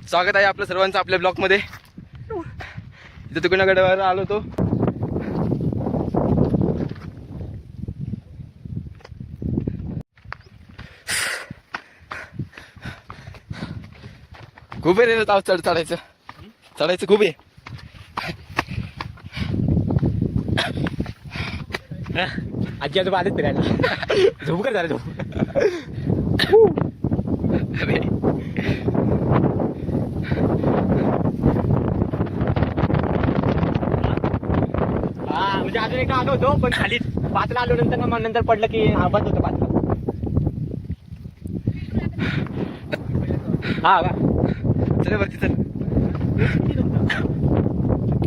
स्वागत आहे आपलं सर्वांचं आपल्या ब्लॉकमध्ये. इथं तुकुनागडावर आलो तो. खूप आहे रे चढायचं खूप आहे. आजी आजोबा आलेच फिरायला. झोप कर जरा झोप. अरे हा म्हणजे अजून एकदा आलो होतो पण खाली 5ला आलो नंतर मग नंतर पडलं की बंद होतं 5ला. हा का चल वरती चल.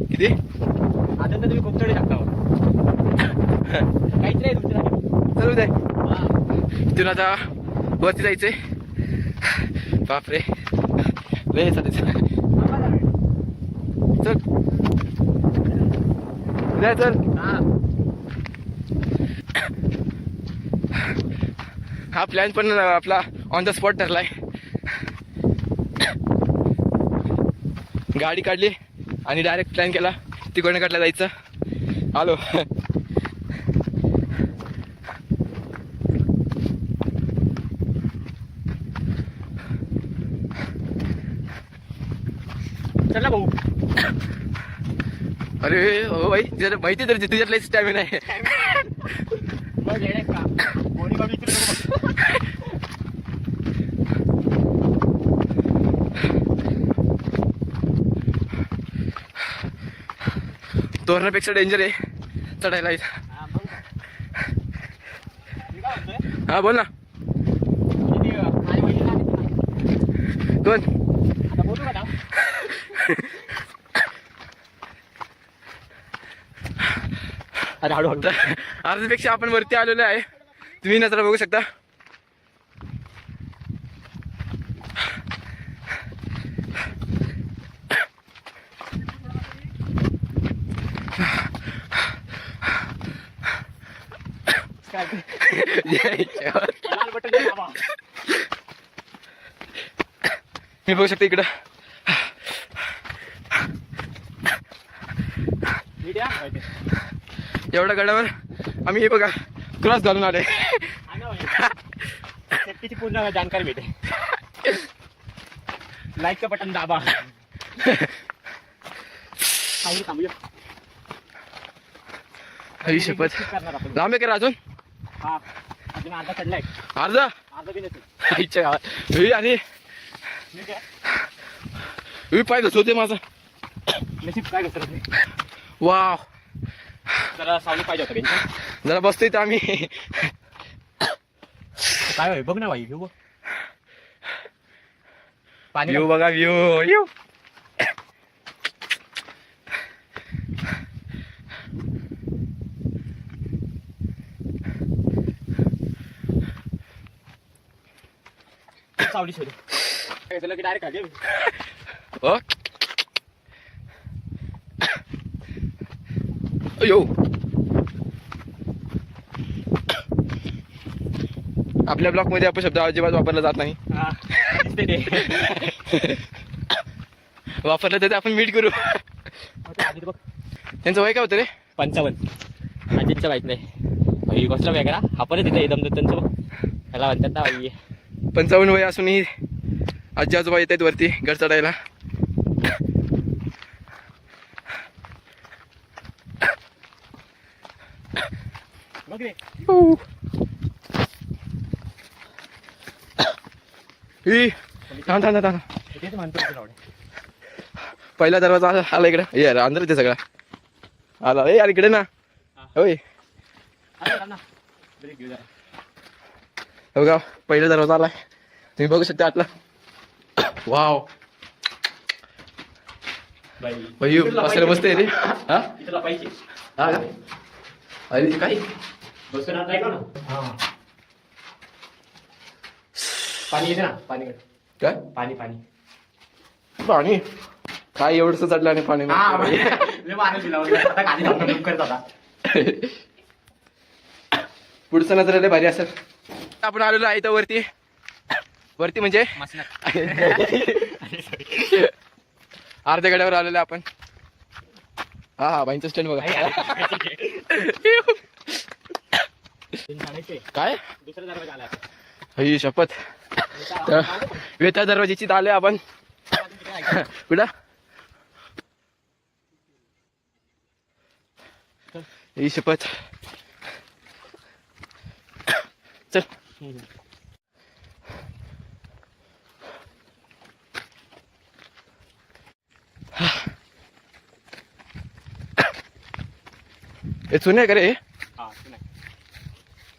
किती आता तर तुम्ही खूप चढू शकता. काहीच नाही तुमचं. चल उद्या तिथून आता वरती जायचंय. बापरे लय चालायचं. चल उद्या चल. हा प्लॅन पण आपला ऑन द स्पॉट ठरलाय. गाडी काढली आणि डायरेक्ट प्लॅन केला तिकोणागडला जायचं. आलो. चला भाऊ. अरे हो भाई तुझ्या माहिती तर तुझ्यातला स्टॅमिना आहे. मग येणे का कोणी बघ इकडे नको. तोरणापेक्षा डेंजर आहे चढायला इथं. हा बोल ना. कोण आता बोलू का? अरे हळूहळू. अर्ध्यापेक्षा आपण वरती आलेलो आहे. तुम्ही नजरा बघू शकता. लाल बटन दाबा. मी बघू शकता इकडं. एवढ्या गडावर आम्ही हे बघा क्रॉस घालून आले. सेफ्टीची पूर्ण जानकारी भेटे. लाईकचं बटन दाबा. हरी शपथ लांब आहे का अजून? हा अजून अर्धा चढलाय. अर्धा बी नसेल. आईच्या गावात आणि पाय घसवते माझा. नशीब काय घसरत नाही. वाव जरा सावली पाहिजे होतं. जरा बसतोय तर आम्ही. काय होय बघ ना भाई. व्ह्यू पाणी व्ह्यू बघा व्ह्यू. सावली शोध. की डायरेक्ट खाली. हो अयो आपल्या ब्लॉक मध्ये आपण शब्द अजिबात वापरला जात नाही. वापरलं तर आपण मीट करू. त्यांचं वय काय होतं रे? 55. अजितचं माहित नाही. कसला वेगळा आपण तिथे एकदम त्यांचं त्याला म्हणतात ना भाई. 55 वय असूनही आजी आजोबा येत आहेत वरती गड चढायला. पहिला दरवाजा आला इकडे. ये अंदर ते सगळा आला. ए यार इकडे ना. होय बघा पहिला दरवाजा आलाय. तुम्ही बघू शकता आतला. वाव भाई बसायला मस्त आहे रे. हा पाहिजे. हा का अरे काही पाणी येते ना. पाणी काय पाणी पाणी पाणी काय एवढंच चढलं आणि पाणी पुढचं नजर भारी असेल. आपण आलेलो आहे इथं वरती. वरती म्हणजे अर्ध्या गड्यावर आलेलो आपण. हा बाईंचं स्टँड बघा. काय दुसरा दरवाजा आला. ही शपथ. तर वेता दरवाजाची आले आपण. कुठं ही शपथ. चल हे चुने का रे? हा, तू नाही.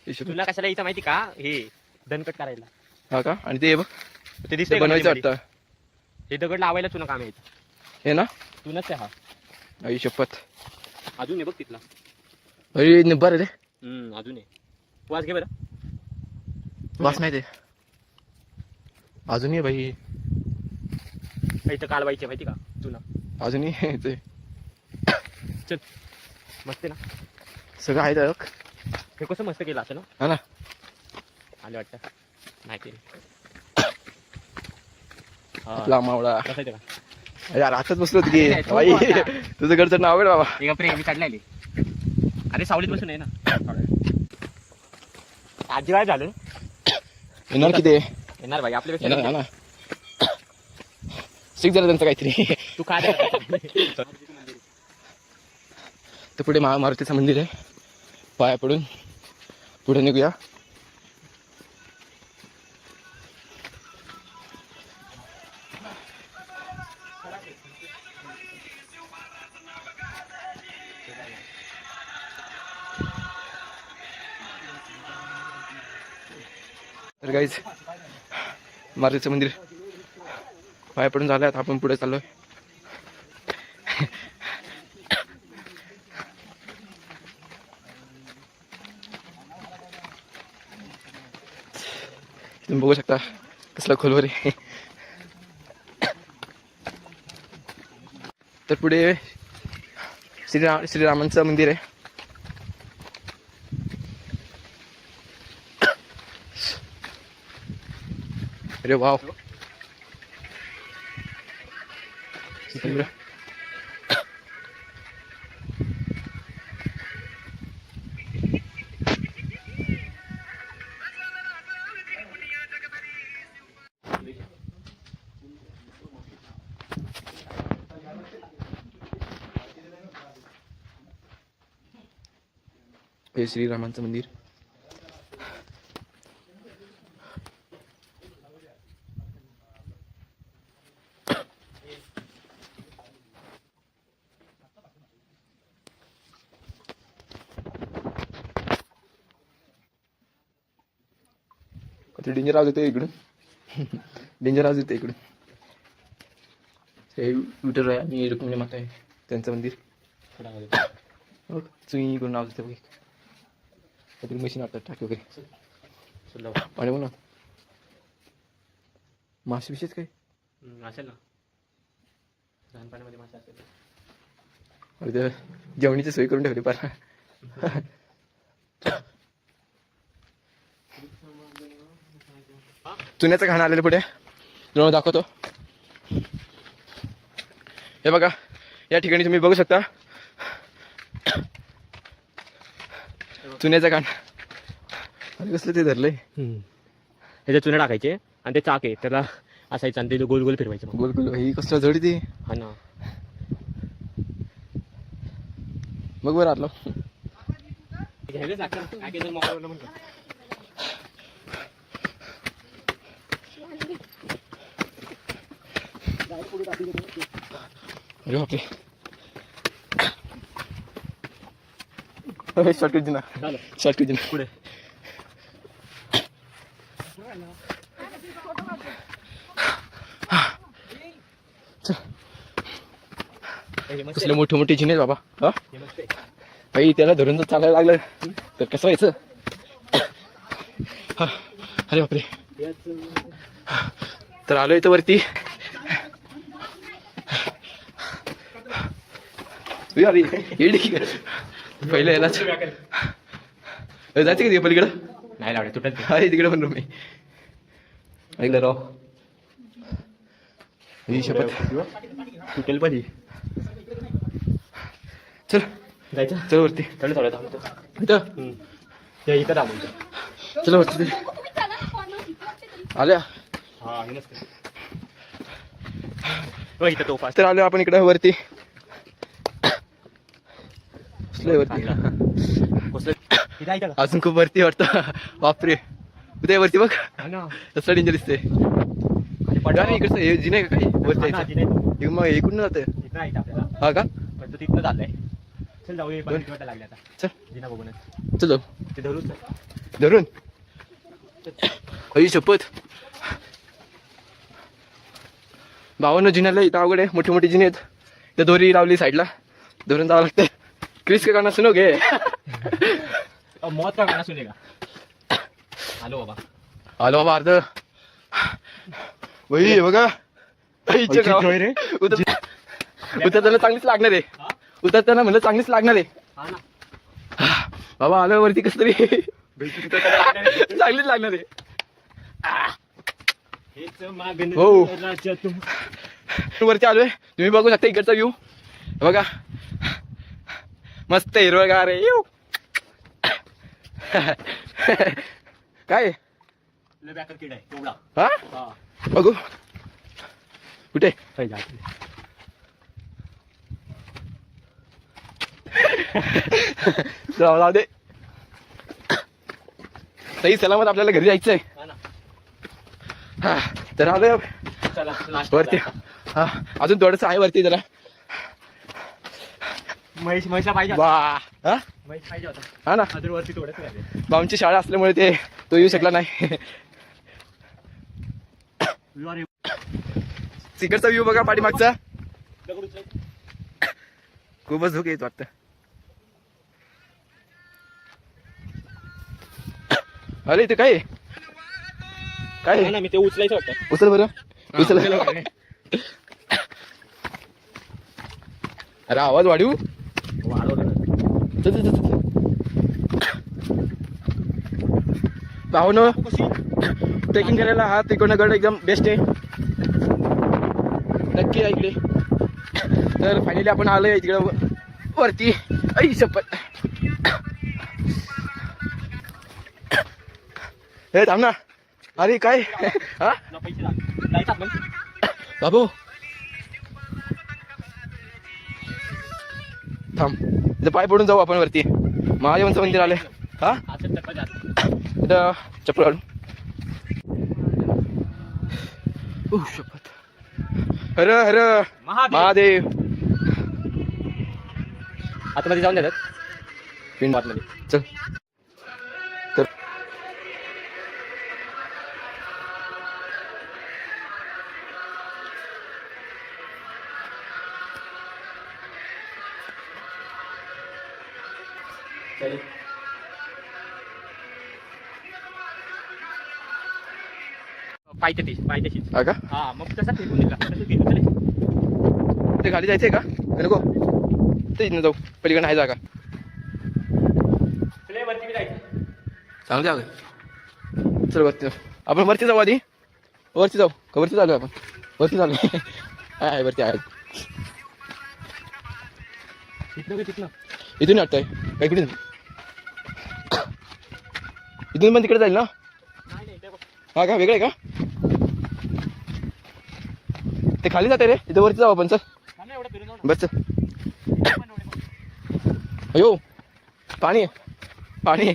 ही शपथ. तुला कशाला इथं माहिती का, हे दणकट करायला हा का? आणि ते बघ ते ते दिसतंय बनवायचं बनवायचं वाटतं. हे दगड लावायला तुला काम यायचं. हे ना तुनच आहे हा. आई शपथ. अजून आहे बघ तिथला. अरे निब्बर रे. अजून आहे. वाज घे बरं. वास नाही ते अजूनही भाई. इथं कालवायचे माहिती का तुला. अजूनही ते चल मस्त आहे ना. सगळं आहे तर. हे कसं मस्त केलं असं ना. हा ना. आले वाटतं माहिती आपला मावळा. कसं आहे का. यार आताच बसलो होतो की नाही, तो भाई. आता. तुझं घरचं नाव आहे बाबा. एका प्रेमी काढलेली. अरे सावलीत बसून आहे ना. आजी काय झालं येणार किती येणार भाई येणार हा आपल्यापेक्षा. ना. शिक जरा त्यांचं काहीतरी. तू काय तर पुढे मारुतीचं मंदिर आहे. पाया पडून पुढे निघूया. तर गाईज मारुतीचं मंदिर पाया पडून झालं. आता आपण पुढे चाललोय. तुम्ही बघू शकता कसला खोलवर आहे. तर पुढे श्रीरामांचं मंदिर आहे. अरे वाव. हे श्रीरामांचं मंदिर. डेंजर आवाज येतो इकडून. डेंजर आवाज येतो इकडून. हे विठ्ठल आहे आणि रुक्मिणी माता आहे त्यांचं मंदिर. हो चुई करून आवाज येतो. काहीतरी मशीन वाटतात टाकी वगैरे. पाणी म्हणा मासे विशेष काय असेल ना. लहानपणामध्ये मासे असेल. अरे ते जेवणीची सोय करून ठेवली पार. चुन्याचं खाणं आलेलं पुढे तुम्हाला दाखवतो. हे बघा या ठिकाणी तुम्ही बघू शकता चुन्याचं खाण. अरे कसलं ते धरलंय. ह्याच्यात चुने टाकायचे आणि ते चाक आहे त्याला असायचं आणि ते गोल गोल फिरवायचं. गोल गोल ही कसलं जडी ती. हा ना. मग बरं आलो. अरे बापरे. शॉर्टकट दिना शॉर्टकट दिना पुढे. कसले मोठे मोठे जिने बाबा. हा भाई त्याला धरून जर चालायला लागलं तर कसं व्हायचं. अरे बापरे. तर आलो इथं वरती. अरे पहिलं यालाच जायचं का पलीकडं. नाही लावले तुटत. अरे तिकडे पण रूम आहे. ऐकलं राव. ही शपथ. तुटेल पण ही. चल जायचं चल वरती. थोडं थोडं थांबतो. इथं ते इथं थांबतो. चल वरती ते. आल्या हा हे नसतं. हो इथं तो फास्ट तर आलो आपण इकडं वरती. वरती इथं अजून खूप वरती वाटतं. बापरे उद्या वरती बघ ना तसं डेंजर दिसते. पडणार इकडचं हे जिने का काही वरती नाही यायचं. मग इकडून जाते इथं आहे आपल्याला हा का. पण तो तिथनं झालंय. चल जाऊ वाटा लागले आता. चल जिना बघूनच चल जाऊ ते धरून धरून. अई शपथ भावानं जिन्याला इथं अवघड आहे. मोठी मोठी जिने आहेत. त्या दोरी लावली साईडला धरून जावं लागते. क्रिस का गाणं सुनो घे. मौत का गाणं सुनेगा. आलो बाबा आलो बाबा अर्ध वही बघा. रे उतरताना चांगलीच लागणार आहे. उतरताना म्हणलं चांगलीच लागणार आहे. हा ना बाबा आलं वरती कस तरी चांगलीच लागणार आहे. हेच मागणं हो. राजा तू. वरती आलोय तुम्ही बघू शकता इकडचा व्ह्यू बघा. मस्त हिरवगार आहे. येऊ काय लय बॅकर किड आहे एवढा. हा हा बघू कुठे. जाऊ दे. सही सलामत आपल्याला घरी जायचंय. हा ना हा तर आलोय चला लास्ट वरती. हा अजून थोडंसं आहे वरती जरा. म्हैसला पाहिजे होता. वा हा म्हैस पाहिजे होता. हा ना अजून वरती थोडंच राहिले. भाऊंची शाळा असल्यामुळे ते तो येऊ शकला नाही. तिकडचा व्ह्यू बघा पाठीमागचा. खूपच धुक येत वाटतं. अरे इथे काय काय हा ना मी ते उचलायचं वाटतं. उचल बरं उचल. अरे आवाज वाढवू. चल चल चल. भाऊनो ट्रेकिंग करायला हा त्रिकोणागड एकदम बेस्ट आहे. नक्की या इकडे. तर फायनली आपण आलोय इकडं वरती. ऐ शपथ. हे थांब ना. अरे काय हा पैसे जायचं आपण. बाबू थांब इथं पाय पडून जाऊ आपण वरती. महादेवांचं मंदिर आलंय. हा असं टप्पा जातो. इथं चप्पल काढून. शपथ. हर हर महादेव. आतमध्ये जाऊन देतात पिंड आतमध्ये. चल. तर पायथ्याशी. हा का हा मग तसा फेकून दिला. तसं फेकून दिलं. ते खाली जायचंय का नको ते इथनं जाऊ. पलीकडे आहे जागा. चल वरती बी जायचं. चांगली जागा आहे. चल वरती जाऊ आपण. वरती जाऊ आधी. वरती जाऊ का वरती चालू आपण. वरती चालू आहे वरती आहे. तिथनं इथून वाटतंय काय इकडे. इथून पण तिकडे जाईल ना. हा का वेगळं आहे का. ते खाली जाते रे. इथं वरती जाऊ आपण. चल बस चल. अयो पाणी आहे पाणी आहे.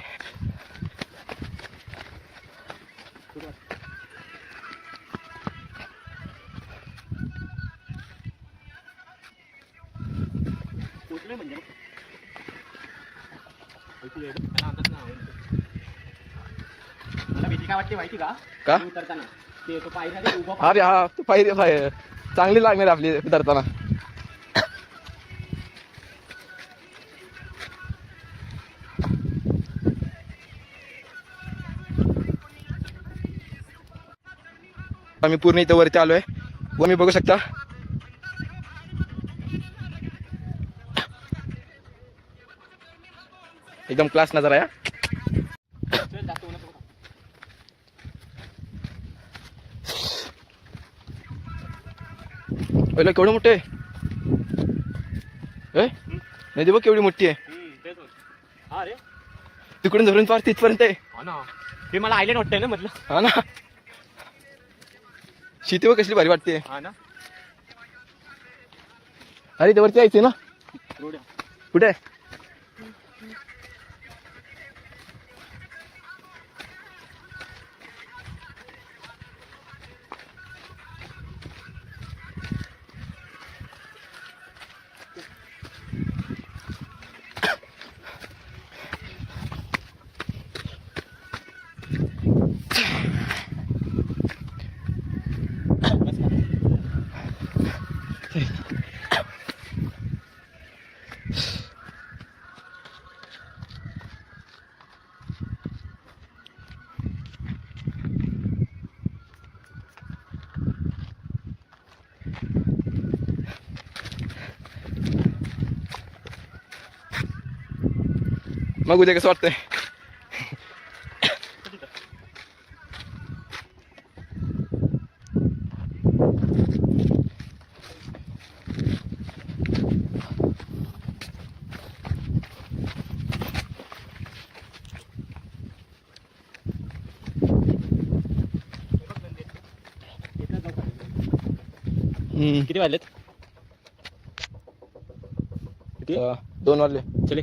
मला भीती काय वाटते माहिती का. का उतरताना ते तो पायऱ्या उभा. अरे हा तू पाहिजे चांगली लागणार आपली उतरताना. आम्ही पूर्ण इथं वरती आलोय व मी बघू शकता एकदम क्लास नजारा आहे. पहिलं केवढं मोठं आहे नदी बघ केवढी मोठी आहे. हा रे तिकडून धरून पार तिथपर्यंत आहे. हा ना ते मला आयलंड वाटतंय ना म्हटलं. हा ना शेती बघ कसली भारी वाटते. हा ना अरे त्यावरती यायचे ना कुठे आहे? मग उद्या कसं वाटतंय? किती वाजलेत? किती? 2 वाजले. चले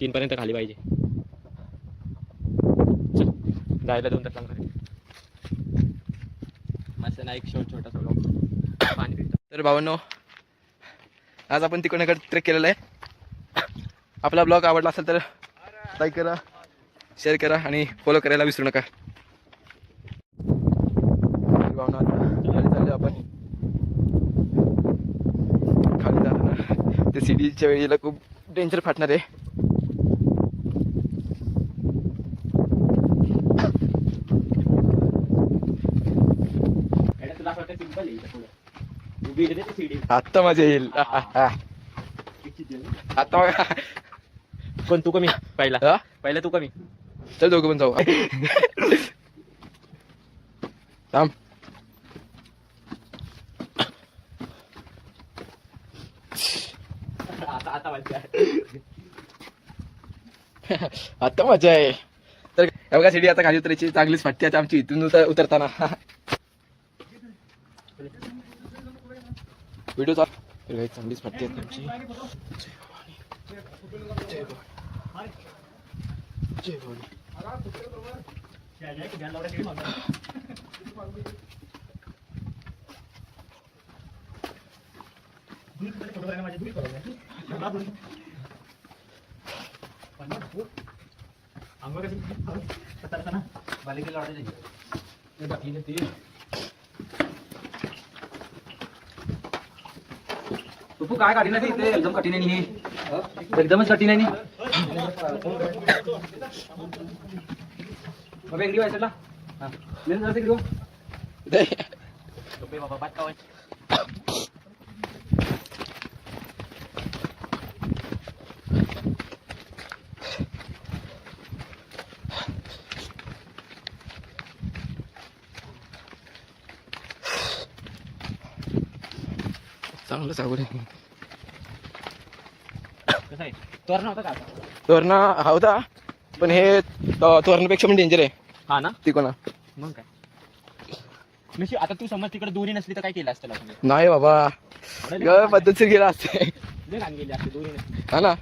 3 पर्यंत खाली पाहिजे. चल जायला 2 तास लागणार. मस्त ना एक छोटा पाणी पितो. तर भावांनो आज आपण तिकडे ट्रेक केलेला आहे. आपला ब्लॉग आवडला असेल तर लाईक करा, शेअर करा आणि फॉलो करायला विसरू नका. भावना खाली चाललो आपण. खाली जाताना ते सीडीच्या वेळेला खूप डेंजर फाटणार आहे. आत्ता मजा येईल. आता कोण तू कमी पहिला? पहिला तू कमी. चल दोघं पण जाऊ. थांब. आता मजा आहे. तर बघा शिडी आता खाली उतरायची चांगलीच फाटते आता आमची इथून उतरताना. व्हिडिओ चांगलीच फाटते आमची. जय भवानी. तू काय कठीण आहे ते एकदम कठीण आहे. हे एकदमच कठीण आहे. इकडे व्हायचं हा इकडे बाबा बात काय चांगलं सावड आहे. कसं आहे? तोरणा होता का? तोरणा हा होता पण हे तोरणापेक्षा पण डेंजर आहे. हा ना तिकोणा. मग काय निशी आता तू समज तिकडे दोरी नसली तर काय केलं असतं लोकांनी? नाही बाबा पद्धतशीर गेला असते. गेली असते दोरी नसली. हा ना